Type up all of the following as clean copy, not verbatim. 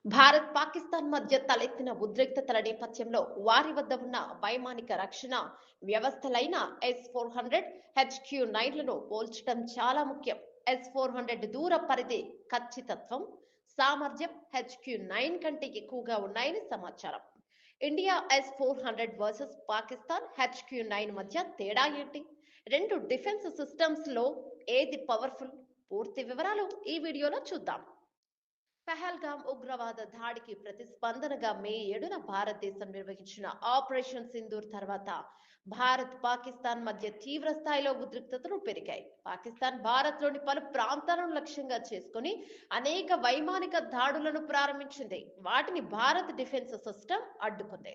భారత్ పాకిస్తాన్ మధ్య తలెత్తిన ఉద్రిక్తతల నేపథ్యంలో వారి వద్ద ఉన్న వైమానిక రక్షణ వ్యవస్థలైన S-400 HQ-9లను పోల్చడం చాలా ముఖ్యం. S-400 దూర పరిధి ఖచ్చితత్వం, సామర్థ్యం HQ-9 కంటే ఎక్కువగా ఉన్నాయని సమాచారం. India S-400 versus Pakistan HQ-9 మధ్య తేడా ఏంటి? రెండు డిఫెన్స్ సిస్టమ్స్ లో ఏది పవర్ఫుల్? పూర్తి వివరాలు ఈ వీడియోలో చూద్దాం. పహల్గామ్ ఉగ్రవాద దాడికి ప్రతిస్పందనగా మే 7న భారతదేశం నిర్వహించిన ఆపరేషన్ సింధూర్ తర్వాత భారత్ పాకిస్తాన్ మధ్య తీవ్ర స్థాయిలో ఉద్రిక్తతలు పెరిగాయి. పాకిస్తాన్ భారత్లోని పలు ప్రాంతాలను లక్ష్యంగా చేసుకుని అనేక వైమానిక దాడులను ప్రారంభించింది. వాటిని భారత్ డిఫెన్స్ సిస్టమ్ అడ్డుకుంది.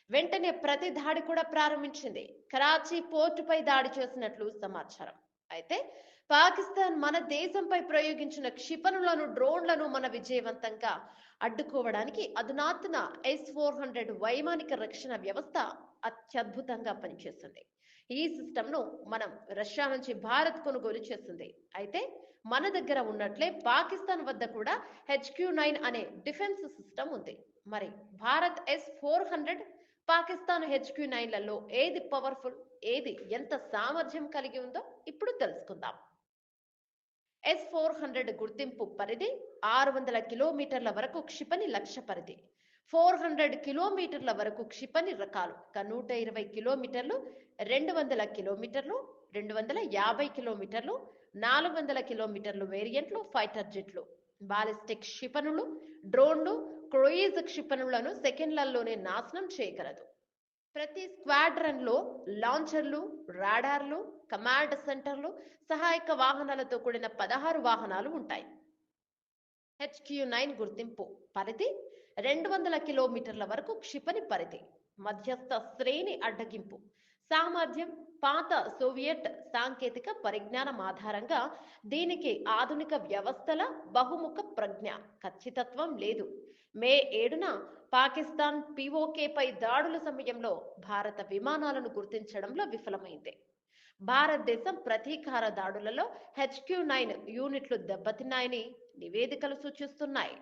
వెంటనే ప్రతి దాడి కూడా ప్రారంభించింది. కరాచీ పోర్టుపై దాడి చేసినట్లు సమాచారం. అయితే పాకిస్తాన్ మన దేశంపై ప్రయోగించిన క్షిపణులను, డ్రోన్లను మన విజయవంతంగా అడ్డుకోవడానికి అధునాతన S-400 వైమానిక రక్షణ వ్యవస్థ అత్యద్భుతంగా పనిచేస్తుంది. ఈ సిస్టమ్ ను మనం రష్యా నుంచి భారత్ కొనుగోలు చేస్తుంది. అయితే మన దగ్గర ఉన్నట్లే పాకిస్తాన్ వద్ద కూడా HQ-9 అనే డిఫెన్స్ సిస్టమ్ ఉంది. మరి భారత్ S-400, పాకిస్తాన్ HQ-9లలో ఏది పవర్ఫుల్, ఏది ఎంత సామర్థ్యం కలిగి ఉందో ఇప్పుడు తెలుసుకుందాం. S-400 గుర్తింపు పరిధి 600 కిలోమీటర్ల వరకు క్షిపణి లక్ష్య పరిధి, 400 కిలోమీటర్ల వరకు క్షిపణి రకాలు, 120 కిలోమీటర్లు, 200 కిలోమీటర్లు, 250 కిలోమీటర్లు, 400 కిలోమీటర్లు వేరియంట్లు, ఫైటర్ జెట్లు, బాలిస్టిక్ క్షిపణులు, డ్రోన్లు, క్రూయిజ్ క్షిపణులను సెకండ్లలోనే నాశనం చేయగలదు. ప్రతి స్క్వాడ్రన్ లో లాంచర్లు, రాడార్లు, కమాండ్ సెంటర్లు, సహాయక వాహనాలతో కూడిన 16 వాహనాలు ఉంటాయి. HQ-9 గుర్తింపు పరిధి 200 కిలోమీటర్ల వరకు క్షిపణి పరిధి, మధ్యస్థ శ్రేణి అడ్డగింపు సామర్థ్యం. పాత సోవియట్ సాంకేతిక పరిజ్ఞానం ఆధారంగా దీనికి ఆధునిక వ్యవస్థల బహుముఖ ప్రజ్ఞ, ఖచ్చితత్వం లేదు. మే 7న పాకిస్తాన్ POK పై దాడుల సమయంలో భారత విమానాలను గుర్తించడంలో విఫలమైంది. భారతదేశం ప్రతీకార దాడులలో HQ-9 యూనిట్లు దెబ్బతిన్నాయని నివేదికలు సూచిస్తున్నాయి.